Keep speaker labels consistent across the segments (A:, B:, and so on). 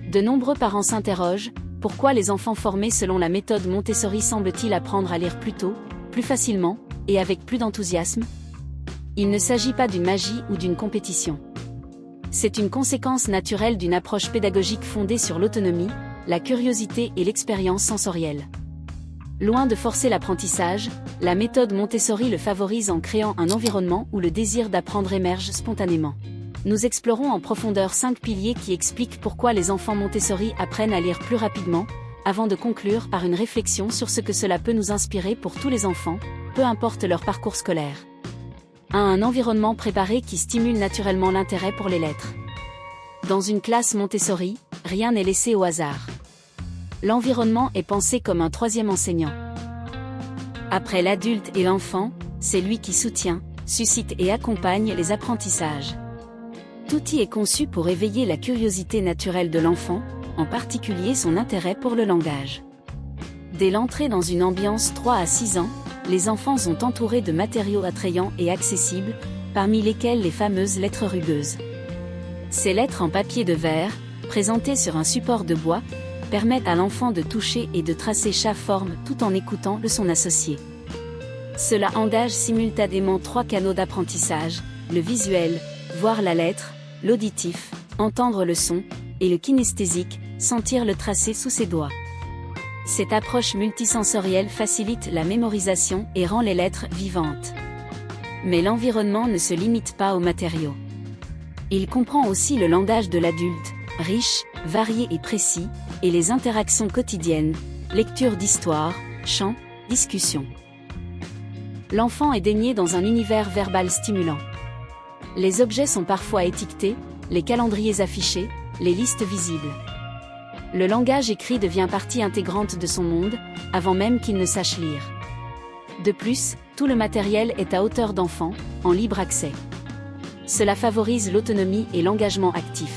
A: De nombreux parents s'interrogent, pourquoi les enfants formés selon la méthode Montessori semblent-ils apprendre à lire plus tôt, plus facilement, et avec plus d'enthousiasme? Il ne s'agit pas d'une magie ou d'une compétition. C'est une conséquence naturelle d'une approche pédagogique fondée sur l'autonomie, la curiosité et l'expérience sensorielle. Loin de forcer l'apprentissage, la méthode Montessori le favorise en créant un environnement où le désir d'apprendre émerge spontanément. Nous explorons en profondeur 5 piliers qui expliquent pourquoi les enfants Montessori apprennent à lire plus rapidement, avant de conclure par une réflexion sur ce que cela peut nous inspirer pour tous les enfants, peu importe leur parcours scolaire. 1. Un environnement préparé qui stimule naturellement l'intérêt pour les lettres. Dans une classe Montessori, rien n'est laissé au hasard. L'environnement est pensé comme un troisième enseignant. Après l'adulte et l'enfant, c'est lui qui soutient, suscite et accompagne les apprentissages. Tout y est conçu pour éveiller la curiosité naturelle de l'enfant, en particulier son intérêt pour le langage. Dès l'entrée dans une ambiance 3 à 6 ans, les enfants sont entourés de matériaux attrayants et accessibles, parmi lesquels les fameuses lettres rugueuses. Ces lettres en papier de verre, présentées sur un support de bois, permettent à l'enfant de toucher et de tracer chaque forme tout en écoutant le son associé. Cela engage simultanément 3 canaux d'apprentissage, le visuel, voir la lettre, l'auditif, entendre le son, et le kinesthésique, sentir le tracé sous ses doigts. Cette approche multisensorielle facilite la mémorisation et rend les lettres vivantes. Mais l'environnement ne se limite pas aux matériaux. Il comprend aussi le langage de l'adulte, riche, varié et précis, et les interactions quotidiennes, lecture d'histoire, chant, discussion. L'enfant est baigné dans un univers verbal stimulant. Les objets sont parfois étiquetés, les calendriers affichés, les listes visibles. Le langage écrit devient partie intégrante de son monde, avant même qu'il ne sache lire. De plus, tout le matériel est à hauteur d'enfant, en libre accès. Cela favorise l'autonomie et l'engagement actif.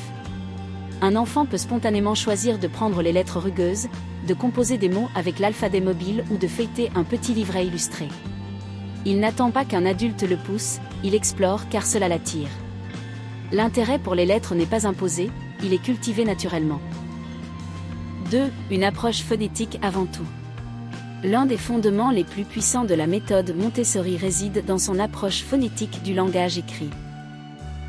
A: Un enfant peut spontanément choisir de prendre les lettres rugueuses, de composer des mots avec l'alphabet mobile ou de feuilleter un petit livret illustré. Il n'attend pas qu'un adulte le pousse, il explore car cela l'attire. L'intérêt pour les lettres n'est pas imposé, il est cultivé naturellement. 2. Une approche phonétique avant tout. L'un des fondements les plus puissants de la méthode Montessori réside dans son approche phonétique du langage écrit.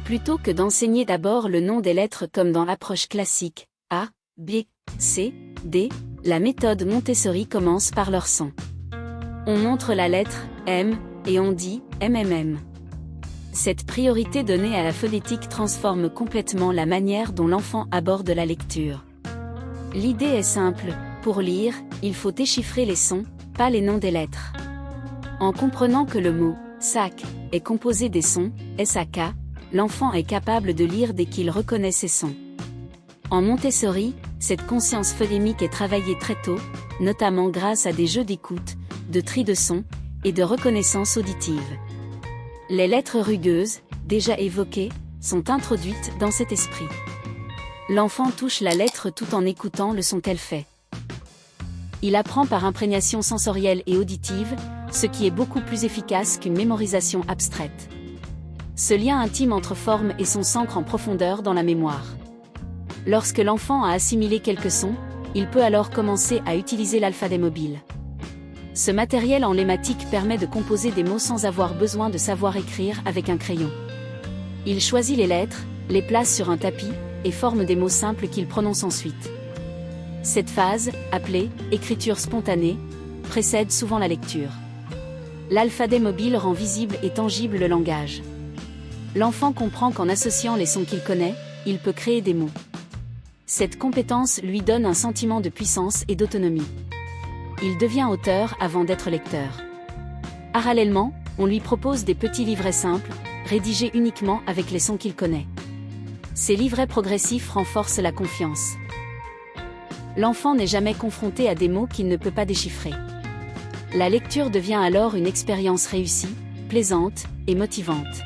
A: Plutôt que d'enseigner d'abord le nom des lettres comme dans l'approche classique, A, B, C, D, la méthode Montessori commence par leur son. On montre la lettre M et on dit MMM. Cette priorité donnée à la phonétique transforme complètement la manière dont l'enfant aborde la lecture. L'idée est simple, pour lire, il faut déchiffrer les sons, pas les noms des lettres. En comprenant que le mot « sac » est composé des sons « SAK », l'enfant est capable de lire dès qu'il reconnaît ces sons. En Montessori, cette conscience phonémique est travaillée très tôt, notamment grâce à des jeux d'écoute, de tri de sons, et de reconnaissance auditive. Les lettres rugueuses, déjà évoquées, sont introduites dans cet esprit. L'enfant touche la lettre tout en écoutant le son qu'elle fait. Il apprend par imprégnation sensorielle et auditive, ce qui est beaucoup plus efficace qu'une mémorisation abstraite. Ce lien intime entre forme et son s'ancre en profondeur dans la mémoire. Lorsque l'enfant a assimilé quelques sons, il peut alors commencer à utiliser l'alphabet mobile. Ce matériel emblématique permet de composer des mots sans avoir besoin de savoir écrire avec un crayon. Il choisit les lettres, les place sur un tapis, et forme des mots simples qu'il prononce ensuite. Cette phase, appelée « écriture spontanée », précède souvent la lecture. L'alphabet mobile rend visible et tangible le langage. L'enfant comprend qu'en associant les sons qu'il connaît, il peut créer des mots. Cette compétence lui donne un sentiment de puissance et d'autonomie. Il devient auteur avant d'être lecteur. Parallèlement, on lui propose des petits livrets simples, rédigés uniquement avec les sons qu'il connaît. Ces livrets progressifs renforcent la confiance. L'enfant n'est jamais confronté à des mots qu'il ne peut pas déchiffrer. La lecture devient alors une expérience réussie, plaisante et motivante.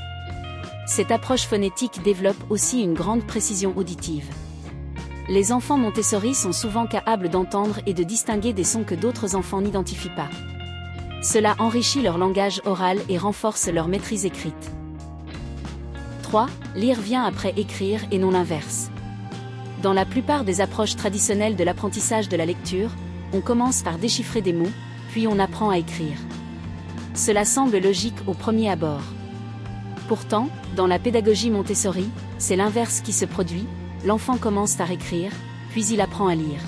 A: Cette approche phonétique développe aussi une grande précision auditive. Les enfants Montessori sont souvent capables d'entendre et de distinguer des sons que d'autres enfants n'identifient pas. Cela enrichit leur langage oral et renforce leur maîtrise écrite. 3. Lire vient après écrire et non l'inverse. Dans la plupart des approches traditionnelles de l'apprentissage de la lecture, on commence par déchiffrer des mots, puis on apprend à écrire. Cela semble logique au premier abord. Pourtant, dans la pédagogie Montessori, c'est l'inverse qui se produit, l'enfant commence par écrire, puis il apprend à lire.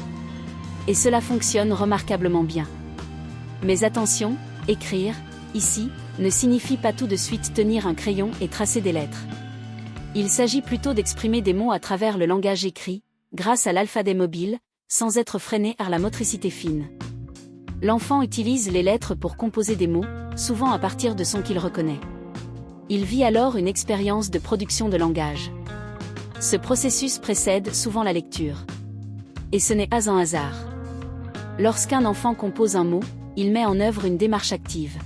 A: Et cela fonctionne remarquablement bien. Mais attention, écrire, ici, ne signifie pas tout de suite tenir un crayon et tracer des lettres. Il s'agit plutôt d'exprimer des mots à travers le langage écrit, grâce à l'alphabet mobile, sans être freiné par la motricité fine. L'enfant utilise les lettres pour composer des mots, souvent à partir de sons qu'il reconnaît. Il vit alors une expérience de production de langage. Ce processus précède souvent la lecture. Et ce n'est pas un hasard. Lorsqu'un enfant compose un mot, il met en œuvre une démarche active.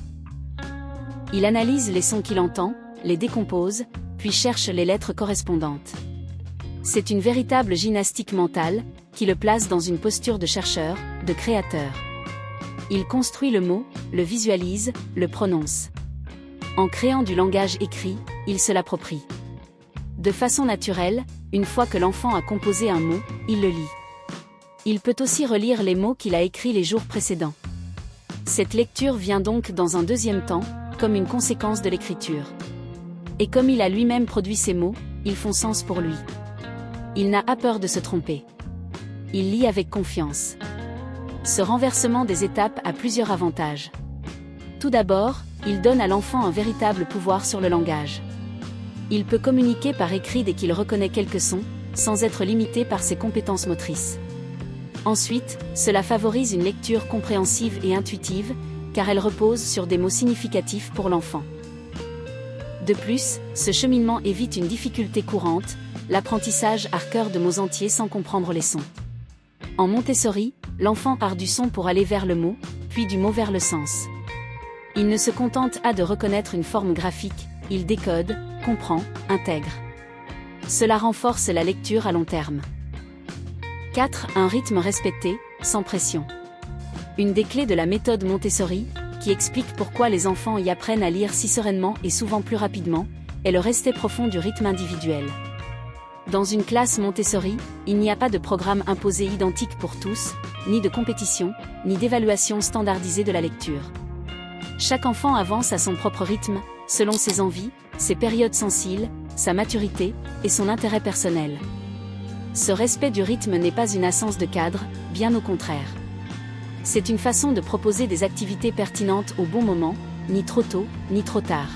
A: Il analyse les sons qu'il entend, les décompose, puis cherche les lettres correspondantes. C'est une véritable gymnastique mentale, qui le place dans une posture de chercheur, de créateur. Il construit le mot, le visualise, le prononce. En créant du langage écrit, il se l'approprie. De façon naturelle, une fois que l'enfant a composé un mot, il le lit. Il peut aussi relire les mots qu'il a écrits les jours précédents. Cette lecture vient donc dans un deuxième temps, comme une conséquence de l'écriture. Et comme il a lui-même produit ces mots, ils font sens pour lui. Il n'a pas peur de se tromper. Il lit avec confiance. Ce renversement des étapes a plusieurs avantages. Tout d'abord, il donne à l'enfant un véritable pouvoir sur le langage. Il peut communiquer par écrit dès qu'il reconnaît quelques sons, sans être limité par ses compétences motrices. Ensuite, cela favorise une lecture compréhensive et intuitive, car elle repose sur des mots significatifs pour l'enfant. De plus, ce cheminement évite une difficulté courante, l'apprentissage par cœur de mots entiers sans comprendre les sons. En Montessori, l'enfant part du son pour aller vers le mot, puis du mot vers le sens. Il ne se contente pas de reconnaître une forme graphique, il décode, comprend, intègre. Cela renforce la lecture à long terme. 4. Un rythme respecté, sans pression. Une des clés de la méthode Montessori, qui explique pourquoi les enfants y apprennent à lire si sereinement et souvent plus rapidement, est le respect profond du rythme individuel. Dans une classe Montessori, il n'y a pas de programme imposé identique pour tous, ni de compétition, ni d'évaluation standardisée de la lecture. Chaque enfant avance à son propre rythme, selon ses envies, ses périodes sensibles, sa maturité, et son intérêt personnel. Ce respect du rythme n'est pas une absence de cadre, bien au contraire. C'est une façon de proposer des activités pertinentes au bon moment, ni trop tôt, ni trop tard.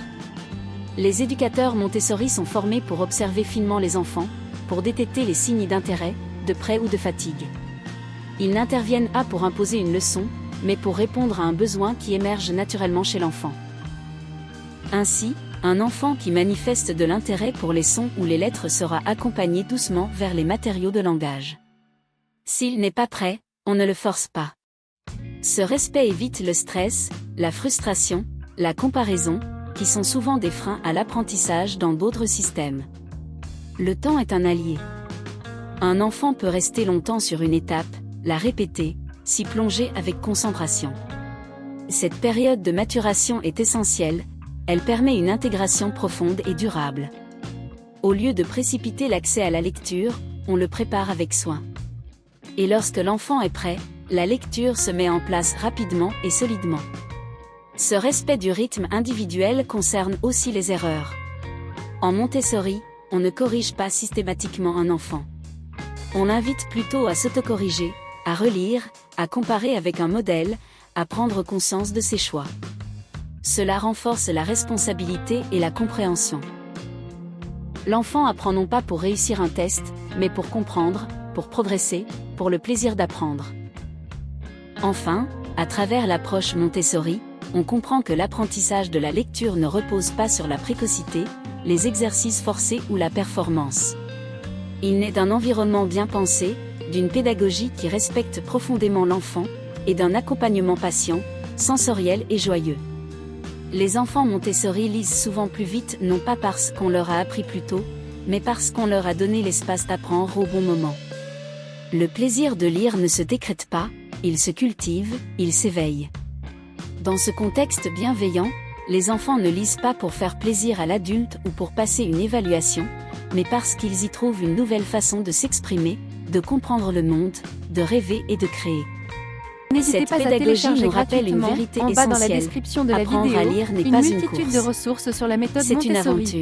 A: Les éducateurs Montessori sont formés pour observer finement les enfants, pour détecter les signes d'intérêt, de près ou de fatigue. Ils n'interviennent pas pour imposer une leçon, mais pour répondre à un besoin qui émerge naturellement chez l'enfant. Ainsi, un enfant qui manifeste de l'intérêt pour les sons ou les lettres sera accompagné doucement vers les matériaux de langage. S'il n'est pas prêt, on ne le force pas. Ce respect évite le stress, la frustration, la comparaison, qui sont souvent des freins à l'apprentissage dans d'autres systèmes. Le temps est un allié. Un enfant peut rester longtemps sur une étape, la répéter, s'y plonger avec concentration. Cette période de maturation est essentielle, elle permet une intégration profonde et durable. Au lieu de précipiter l'accès à la lecture, on le prépare avec soin. Et lorsque l'enfant est prêt, la lecture se met en place rapidement et solidement. Ce respect du rythme individuel concerne aussi les erreurs. En Montessori, on ne corrige pas systématiquement un enfant. On l'invite plutôt à s'autocorriger, à relire, à comparer avec un modèle, à prendre conscience de ses choix. Cela renforce la responsabilité et la compréhension. L'enfant apprend non pas pour réussir un test, mais pour comprendre, pour progresser, pour le plaisir d'apprendre. Enfin, à travers l'approche Montessori, on comprend que l'apprentissage de la lecture ne repose pas sur la précocité, les exercices forcés ou la performance. Il naît d'un environnement bien pensé, d'une pédagogie qui respecte profondément l'enfant, et d'un accompagnement patient, sensoriel et joyeux. Les enfants Montessori lisent souvent plus vite non pas parce qu'on leur a appris plus tôt, mais parce qu'on leur a donné l'espace d'apprendre au bon moment. Le plaisir de lire ne se décrète pas, il se cultive, il s'éveille. Dans ce contexte bienveillant, les enfants ne lisent pas pour faire plaisir à l'adulte ou pour passer une évaluation, mais parce qu'ils y trouvent une nouvelle façon de s'exprimer, de comprendre le monde, de rêver et de créer.
B: N'hésitez
A: Cette
B: pas à
A: pédagogie
B: télécharger
A: nous rappelle une
B: gratuitement,
A: vérité
B: en bas dans la
A: essentielle.
B: description de la
A: Apprendre
B: vidéo,
A: à lire n'est
B: une
A: pas une
B: multitude de
A: course.
B: ressources sur la méthode
A: C'est une
B: Montessori.
A: aventure.